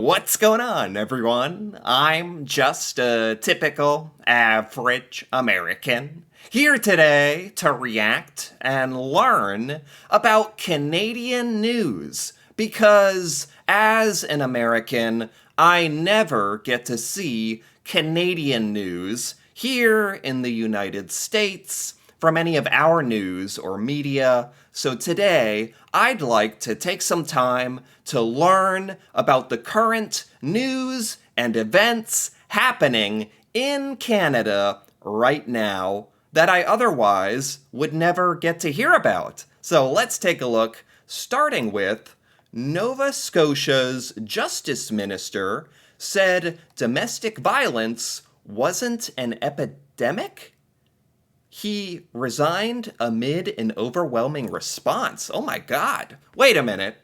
What's going on, everyone? I'm just a typical, average American, here today to react and learn about Canadian news because, as an American, I never get to see Canadian news here in the United States from any of our news or media. So today, I'd like to take some time to learn about the current news and events happening in Canada right now that I otherwise would never get to hear about. So let's take a look, starting with Nova Scotia's Justice Minister said domestic violence wasn't an epidemic? He resigned amid an overwhelming response. Oh my God. Wait a minute.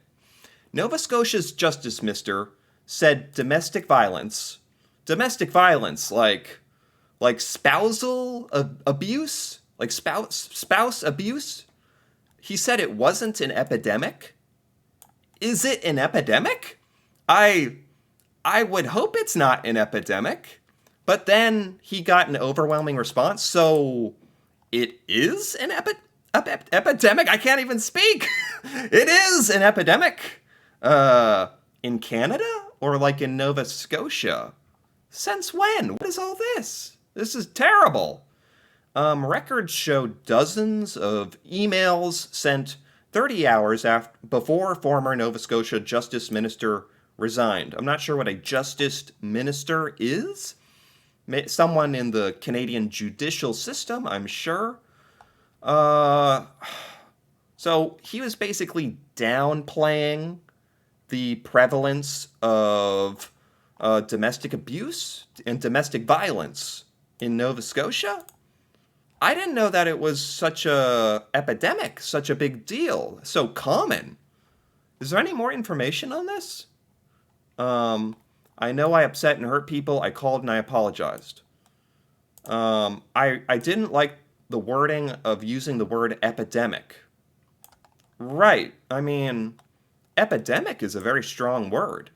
Nova Scotia's Justice Minister said domestic violence, like spousal abuse, like spouse abuse. He said it wasn't an epidemic. Is it an epidemic? I I would hope it's not an epidemic. But then he got an overwhelming response, so it is an epidemic. I can't even speak. It is an epidemic. In Canada or like in Nova Scotia? Since when? What is all this? This is terrible. Records show dozens of emails sent 30 hours before former Nova Scotia Justice Minister resigned. I'm not sure what a Justice Minister is. Someone in the Canadian judicial system, I'm sure. So he was basically downplaying the prevalence of domestic abuse and domestic violence in Nova Scotia. I didn't know that it was such a epidemic, such a big deal, so common. Is there any more information on this? I know I upset and hurt people. I called and I apologized. I didn't like the wording of using the word epidemic. Right. I mean, epidemic is a very strong word.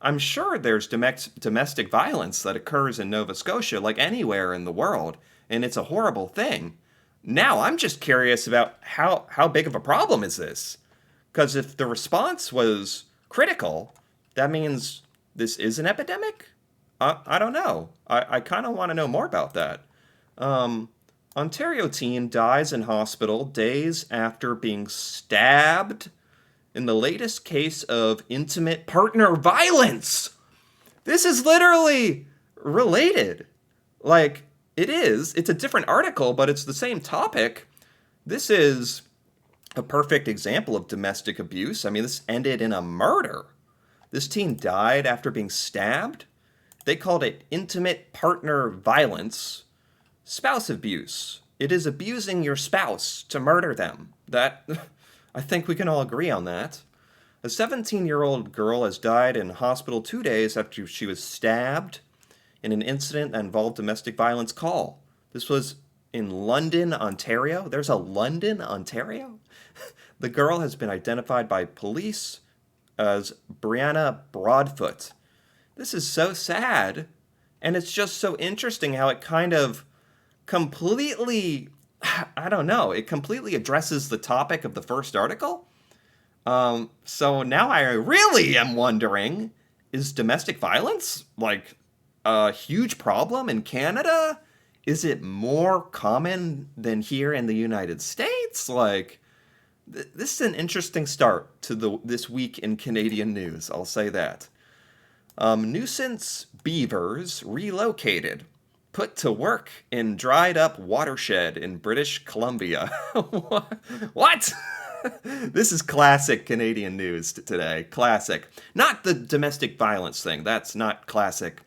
I'm sure there's domestic violence that occurs in Nova Scotia, like anywhere in the world, and it's a horrible thing. Now, I'm just curious about how big of a problem is this? Because if the response was critical, that means this is an epidemic? I don't know. I kind of want to know more about that. Ontario teen dies in hospital days after being stabbed in the latest case of intimate partner violence. This is literally related. Like, it is. It's a different article, but it's the same topic. This is a perfect example of domestic abuse. I mean, this ended in a murder. This teen died after being stabbed. They called it intimate partner violence. Spouse abuse. It is abusing your spouse to murder them. That, I think we can all agree on that. A 17-year-old girl has died in hospital 2 days after she was stabbed in an incident that involved domestic violence call. This was in London, Ontario. There's a London, Ontario? The girl has been identified by police as Brianna Broadfoot. This is so sad. And it's just so interesting how it kind of completely, I don't know, it completely addresses the topic of the first article. So now I really am wondering, is domestic violence like a huge problem in Canada? Is it more common than here in the United States? Like, this is an interesting start to this week in Canadian news, I'll say that. Nuisance beavers relocated, put to work in dried up watershed in British Columbia. What? This is classic Canadian news today. Classic. Not the domestic violence thing. That's not classic.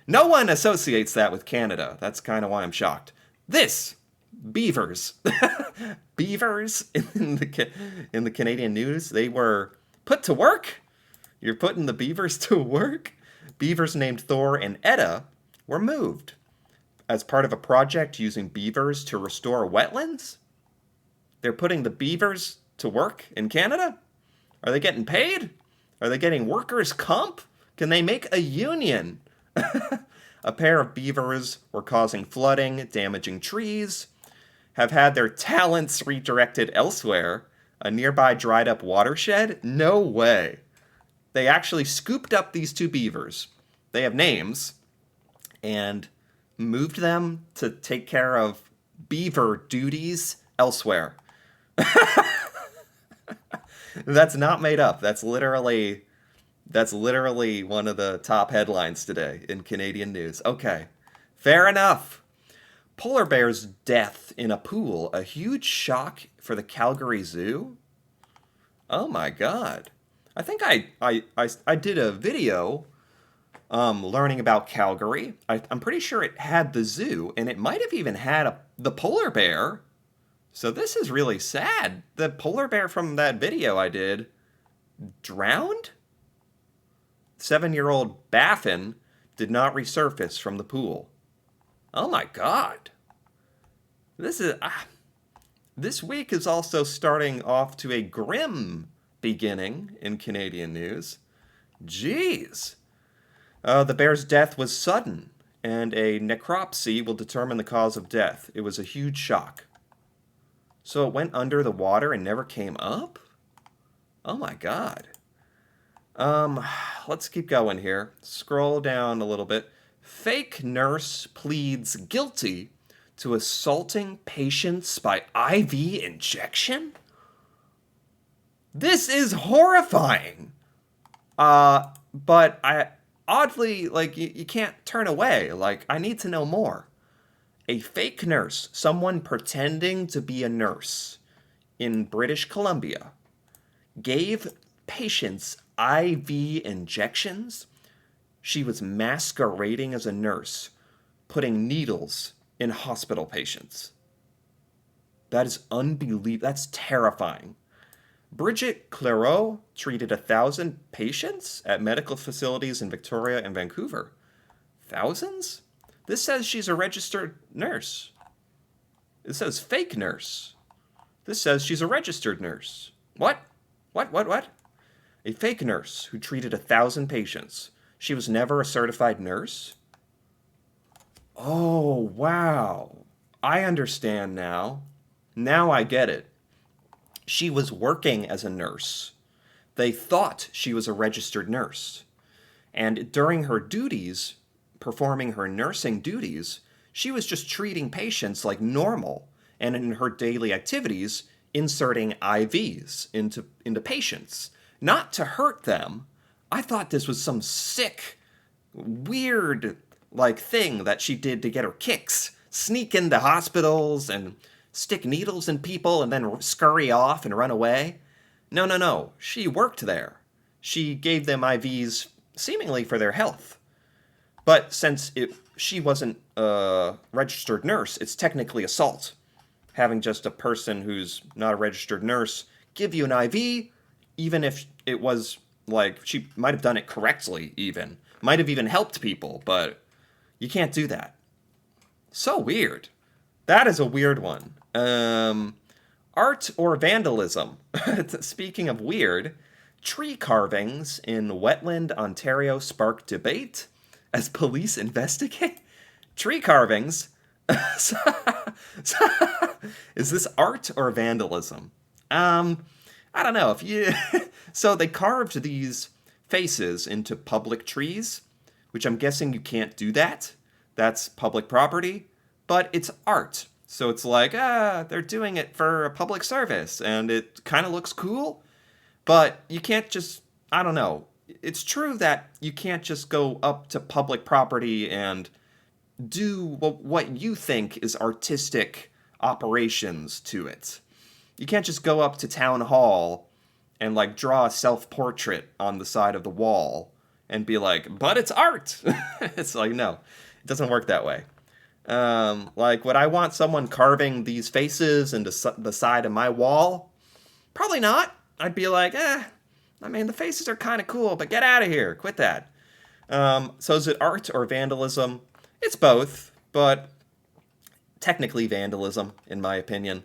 No one associates that with Canada. That's kind of why I'm shocked. This, beavers. Beavers in the Canadian news, they were put to work. You're putting the beavers to work? Beavers named Thor and Edda were moved as part of a project using beavers to restore wetlands. They're putting the beavers to work in Canada? Are they getting paid? Are they getting workers' comp? Can they make a union? A pair of beavers were causing flooding, damaging trees, have had their talents redirected elsewhere. A nearby dried up watershed? No way. They actually scooped up these two beavers. They have names and moved them to take care of beaver duties elsewhere. That's not made up. That's literally one of the top headlines today in Canadian news. Okay. Fair enough. Polar bear's death in a pool, a huge shock for the Calgary Zoo? Oh my god. I think I did a video learning about Calgary. I'm pretty sure it had the zoo, and it might have even had the polar bear. So this is really sad. The polar bear from that video I did drowned? 7-year-old Baffin did not resurface from the pool. Oh my god. This week is also starting off to a grim beginning in Canadian news. Jeez. The bear's death was sudden, and a necropsy will determine the cause of death. It was a huge shock. So it went under the water and never came up? Oh my god. Let's keep going here. Scroll down a little bit. Fake nurse pleads guilty to assaulting patients by IV injection? This is horrifying. But oddly, like, you can't turn away. Like, I need to know more. A fake nurse, someone pretending to be a nurse in British Columbia, gave patients IV injections. She was masquerading as a nurse, putting needles in hospital patients. That is unbelievable. That's terrifying. Bridget Clairot treated 1,000 patients at medical facilities in Victoria and Vancouver. Thousands? This says she's a registered nurse. It says fake nurse. This says she's a registered nurse. What? What? A fake nurse who treated 1,000 patients. She was never a certified nurse? Oh, wow. I understand now. Now I get it. She was working as a nurse. They thought she was a registered nurse. And during her duties, performing her nursing duties, she was just treating patients like normal, and in her daily activities, inserting IVs into patients. Not to hurt them. I thought this was some sick, weird, thing that she did to get her kicks. Sneak into hospitals and stick needles in people and then scurry off and run away. No. She worked there. She gave them IVs seemingly for their health. But since she wasn't a registered nurse, it's technically assault. Having just a person who's not a registered nurse give you an IV, even if it was she might have done it correctly even. Might have even helped people, but you can't do that. So weird. That is a weird one. Art or vandalism? Speaking of weird, tree carvings in Wetland, Ontario spark debate as police investigate. Tree carvings? Is this art or vandalism? I don't know. So they carved these faces into public trees, which I'm guessing you can't do that. That's public property, but it's art. So it's they're doing it for a public service, and it kind of looks cool, but you can't just, I don't know. It's true that you can't just go up to public property and do what you think is artistic operations to it. You can't just go up to town hall and draw a self-portrait on the side of the wall and be but it's art. It's no, it doesn't work that way. Would I want someone carving these faces into the side of my wall? Probably not. I'd be the faces are kind of cool, but get out of here. Quit that. So is it art or vandalism? It's both, but technically vandalism, in my opinion.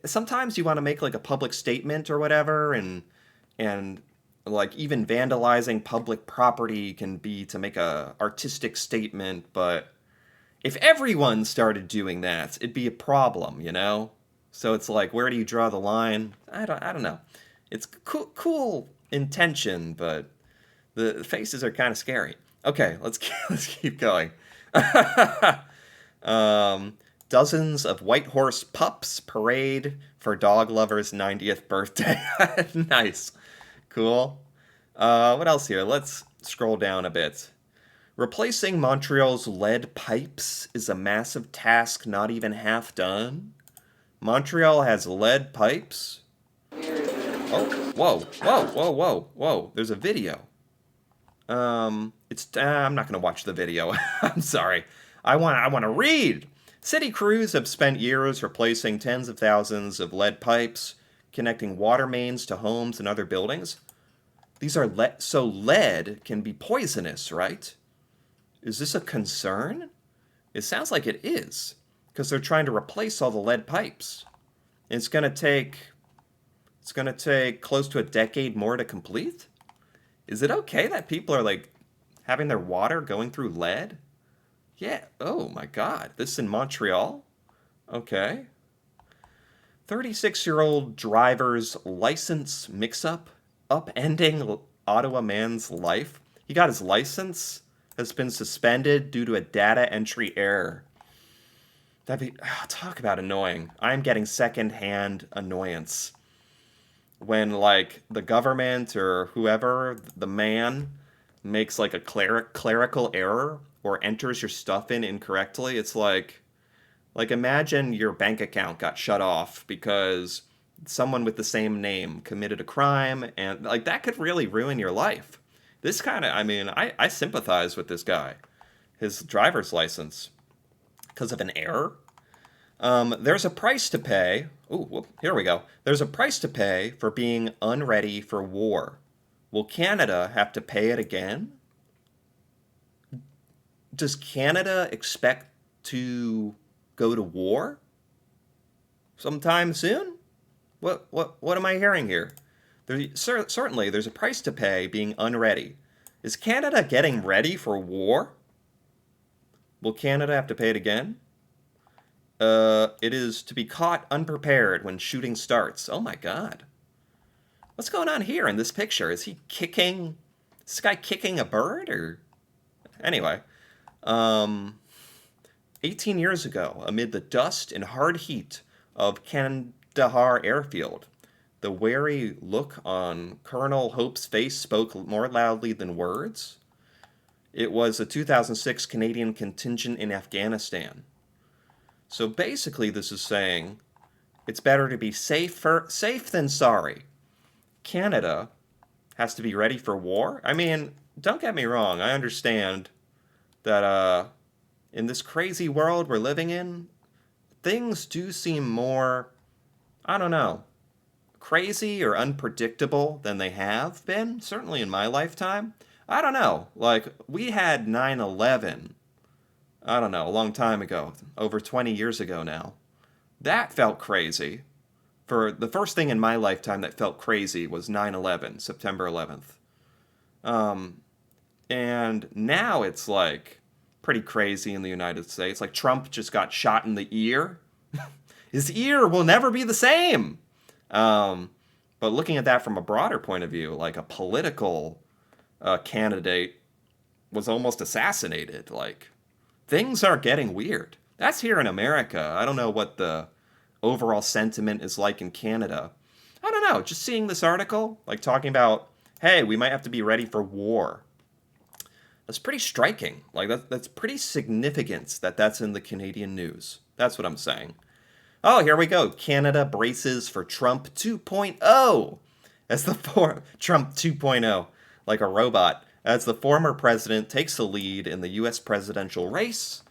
Sometimes you want to make a public statement or whatever, and Like even vandalizing public property can be to make a artistic statement, but if everyone started doing that, it'd be a problem, you know? So it's like, where do you draw the line? I don't know. It's cool intention, but the faces are kind of scary. Okay, let's keep going. um, dozens of white horse pups parade for dog lovers' 90th birthday. Nice, cool. What else here? Let's scroll down a bit. Replacing Montreal's lead pipes is a massive task not even half done. Montreal has lead pipes. Oh, whoa. There's a video. I'm not gonna watch the video. I'm sorry. I want to read. City crews have spent years replacing tens of thousands of lead pipes, connecting water mains to homes and other buildings. These are so lead can be poisonous, right? Is this a concern? It sounds like it is, because they're trying to replace all the lead pipes. It's gonna take close to a decade more to complete. Is it okay that people are like having their water going through lead? Yeah. Oh my God. This is in Montreal? Okay. 36-year-old driver's license mix-up, upending Ottawa man's life. He got his license, has been suspended due to a data entry error. Talk about annoying. I'm getting secondhand annoyance when like the government or whoever, the man, makes like a clerical error or enters your stuff in incorrectly. It's like imagine your bank account got shut off because someone with the same name committed a crime, and like that could really ruin your life. This kind of, I mean, I sympathize with this guy. His driver's license, because of an error. There's a price to pay. Ooh, here we go. There's a price to pay for being unready for war. Will Canada have to pay it again? Does Canada expect to go to war sometime soon? What am I hearing here? Certainly, there's a price to pay being unready. Is Canada getting ready for war? Will Canada have to pay it again? It is to be caught unprepared when shooting starts. Oh my God. What's going on here in this picture? Is this guy kicking a bird or? Anyway, 18 years ago, amid the dust and hard heat of Kandahar airfield, the wary look on Colonel Hope's face spoke more loudly than words. It was a 2006 Canadian contingent in Afghanistan. So basically, this is saying it's better to be safe than sorry. Canada has to be ready for war. I mean, don't get me wrong. I understand that in this crazy world we're living in, things do seem more, I don't know, crazy or unpredictable than they have been, certainly in my lifetime. I don't know. Like, we had 9/11, I don't know, a long time ago, over 20 years ago now. That felt crazy. For the first thing in my lifetime that felt crazy was 9/11, September 11th. And now it's like pretty crazy in the United States. Like Trump just got shot in the ear. His ear will never be the same. But looking at that from a broader point of view, like a political candidate was almost assassinated. Like, things are getting weird. That's here in America. I don't know what the overall sentiment is like in Canada. I don't know. Just seeing this article, like talking about, hey, we might have to be ready for war. That's pretty striking. Like, that's pretty significant that that's in the Canadian news. That's what I'm saying. Oh, here we go. Canada braces for Trump 2.0. As the Trump 2.0, like a robot. As the former president takes the lead in the U.S. presidential race.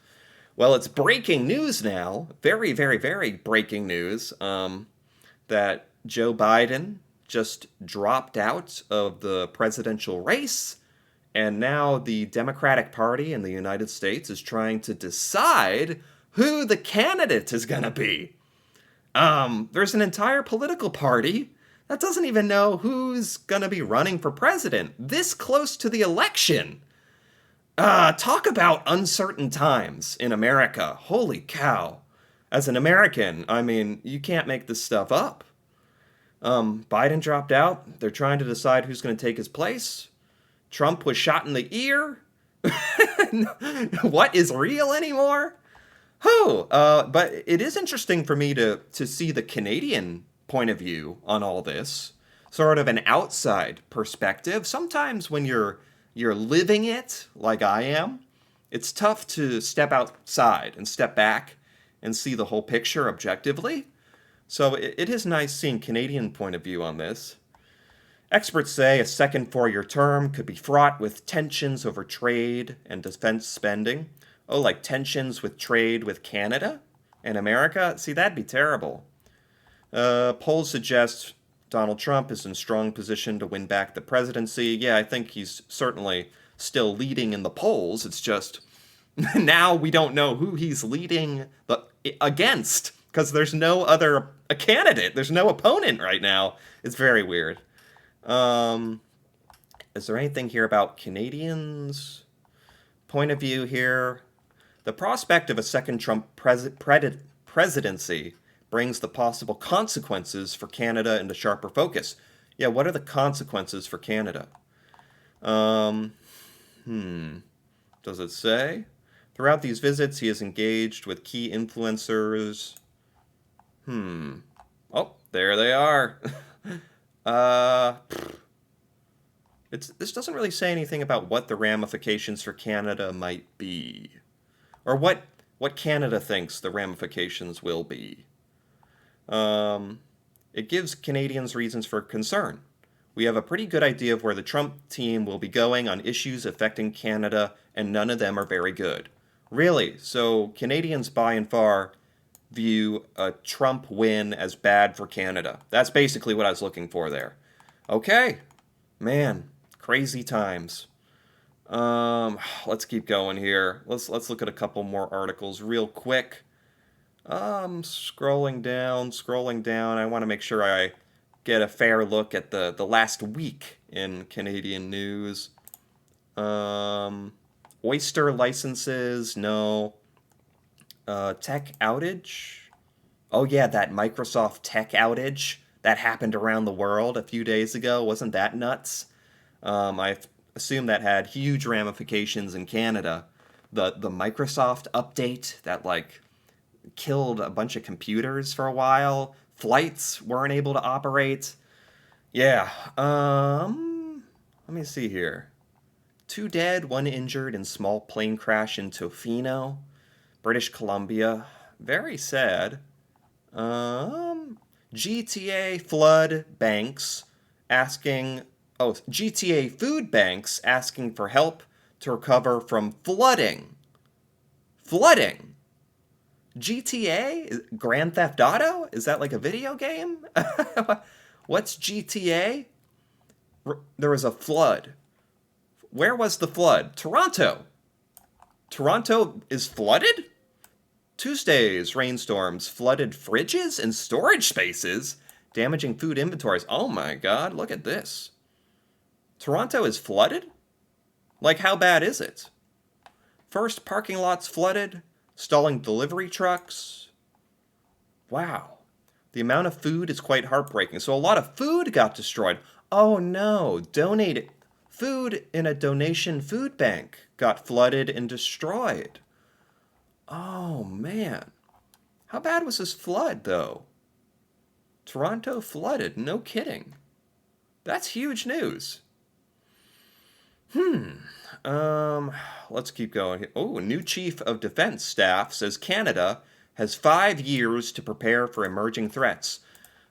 Well, it's breaking news now. Very, very, very breaking news. That Joe Biden just dropped out of the presidential race. And now the Democratic Party in the United States is trying to decide who the candidate is going to be. There's an entire political party that doesn't even know who's gonna be running for president this close to the election. Talk about uncertain times in America. Holy cow. As an American, I mean, you can't make this stuff up. Biden dropped out. They're trying to decide who's going to take his place. Trump was shot in the ear. What is real anymore? But it is interesting for me to see the Canadian point of view on all this, sort of an outside perspective. Sometimes when you're living it like I am, it's tough to step outside and step back and see the whole picture objectively. So it is nice seeing Canadian point of view on this. Experts say a second four-year term could be fraught with tensions over trade and defense spending. Oh, like tensions with trade with Canada and America? See, that'd be terrible. Polls suggest Donald Trump is in strong position to win back the presidency. Yeah, I think he's certainly still leading in the polls. It's just now we don't know who he's leading against because there's no other candidate. There's no opponent right now. It's very weird. Is there anything here about Canadians' point of view here? The prospect of a second Trump presidency brings the possible consequences for Canada into sharper focus. Yeah, what are the consequences for Canada? Does it say? Throughout these visits, he is engaged with key influencers. Oh, there they are. This doesn't really say anything about what the ramifications for Canada might be, or what Canada thinks the ramifications will be. It gives Canadians reasons for concern. We have a pretty good idea of where the Trump team will be going on issues affecting Canada, and none of them are very good. Really? So Canadians by and far view a Trump win as bad for Canada. That's basically what I was looking for there. Okay. Man, crazy times. Let's keep going here. Let's look at a couple more articles real quick. Scrolling down. I want to make sure I get a fair look at the last week in Canadian news. Oyster licenses, no. Tech outage? Oh yeah, that Microsoft tech outage that happened around the world a few days ago. Wasn't that nuts? I assume that had huge ramifications in Canada. The Microsoft update that killed a bunch of computers for a while. Flights weren't able to operate. Yeah. Let me see here. 2 dead, 1 injured in small plane crash in Tofino, British Columbia. Very sad. GTA flood banks GTA food banks asking for help to recover from flooding. Flooding. GTA? Grand Theft Auto? Is that like a video game? What's GTA? There was a flood. Where was the flood? Toronto. Toronto is flooded? Tuesday's rainstorms flooded fridges and storage spaces, damaging food inventories. Oh my god, look at this. Toronto is flooded? Like, how bad is it? First, parking lots flooded, stalling delivery trucks. Wow. The amount of food is quite heartbreaking. So a lot of food got destroyed. Oh no, food in a donation food bank got flooded and destroyed. Oh man. How bad was this flood though? Toronto flooded, no kidding. That's huge news. Let's keep going here. Oh, a new chief of defense staff says Canada has 5 years to prepare for emerging threats.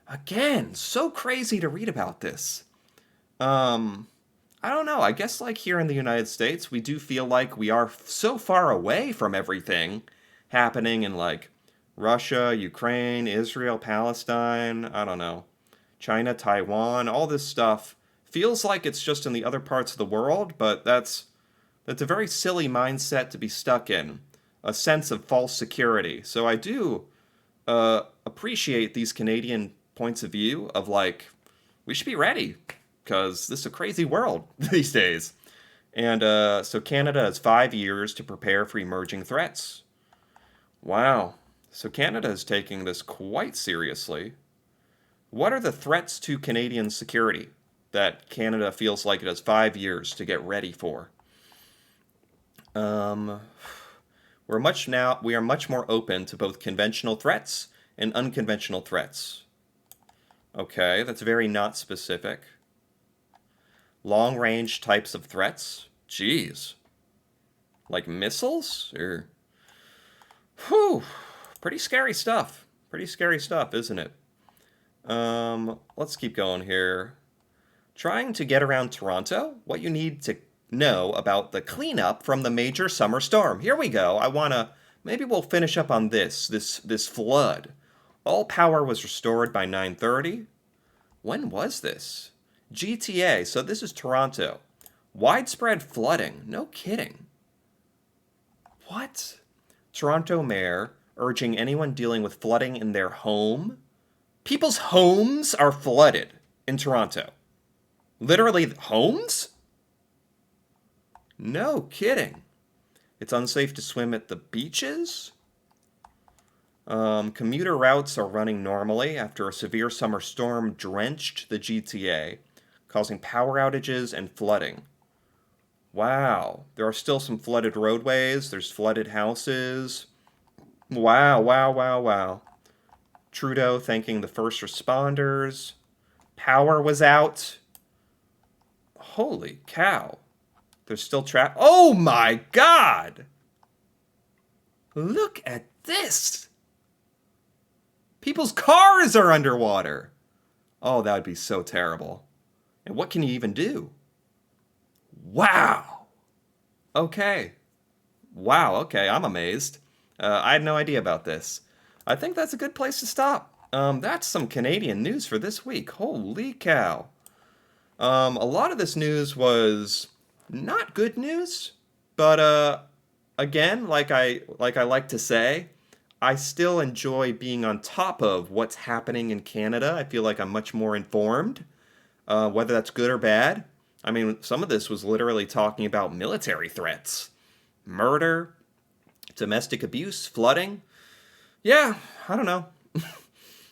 Again, so crazy to read about this. I don't know. I guess here in the United States, we do feel like we are so far away from everything happening in Russia, Ukraine, Israel, Palestine, I don't know, China, Taiwan, all this stuff feels like it's just in the other parts of the world, but that's a very silly mindset to be stuck in, a sense of false security. So I do appreciate these Canadian points of view of we should be ready because this is a crazy world these days. And so Canada has 5 years to prepare for emerging threats. Wow. So Canada is taking this quite seriously. What are the threats to Canadian security that Canada feels like it has 5 years to get ready for? Um, we are much more open to both conventional threats and unconventional threats. Okay, that's very not specific. Long range types of threats? Jeez. Like missiles? Or. Whew. Pretty scary stuff. Pretty scary stuff, isn't it? Let's keep going here. Trying to get around Toronto? What you need to know about the cleanup from the major summer storm. Here we go. Maybe we'll finish up on this flood. All power was restored by 9:30. When was this? GTA, so this is Toronto. Widespread flooding. No kidding. What? Toronto mayor urging anyone dealing with flooding in their home. People's homes are flooded in Toronto. Literally homes? No kidding. It's unsafe to swim at the beaches. Commuter routes are running normally after a severe summer storm drenched the GTA, causing power outages and flooding. Wow. There are still some flooded roadways. There's flooded houses. Wow, wow, wow, wow. Trudeau thanking the first responders. Power was out. Holy cow. There's still traffic. Oh my God! Look at this! People's cars are underwater! Oh, that would be so terrible. And what can you even do? Wow! Okay. Wow, okay, I'm amazed. I had no idea about this. I think that's a good place to stop. That's some Canadian news for this week. Holy cow. A lot of this news was not good news, but again, like I like to say, I still enjoy being on top of what's happening in Canada. I feel like I'm much more informed, whether that's good or bad. I mean, some of this was literally talking about military threats, murder, domestic abuse, flooding. Yeah, I don't know.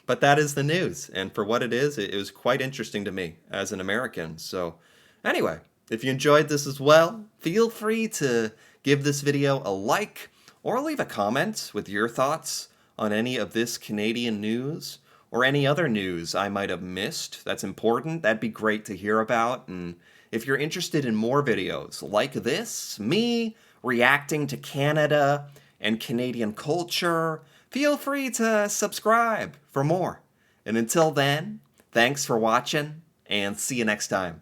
But that is the news. And for what it is, it was quite interesting to me as an American. So, anyway, if you enjoyed this as well, feel free to give this video a like or leave a comment with your thoughts on any of this Canadian news or any other news I might have missed that's important. That'd be great to hear about. And if you're interested in more videos like this, me reacting to Canada and Canadian culture, feel free to subscribe for more. And until then, thanks for watching and see you next time.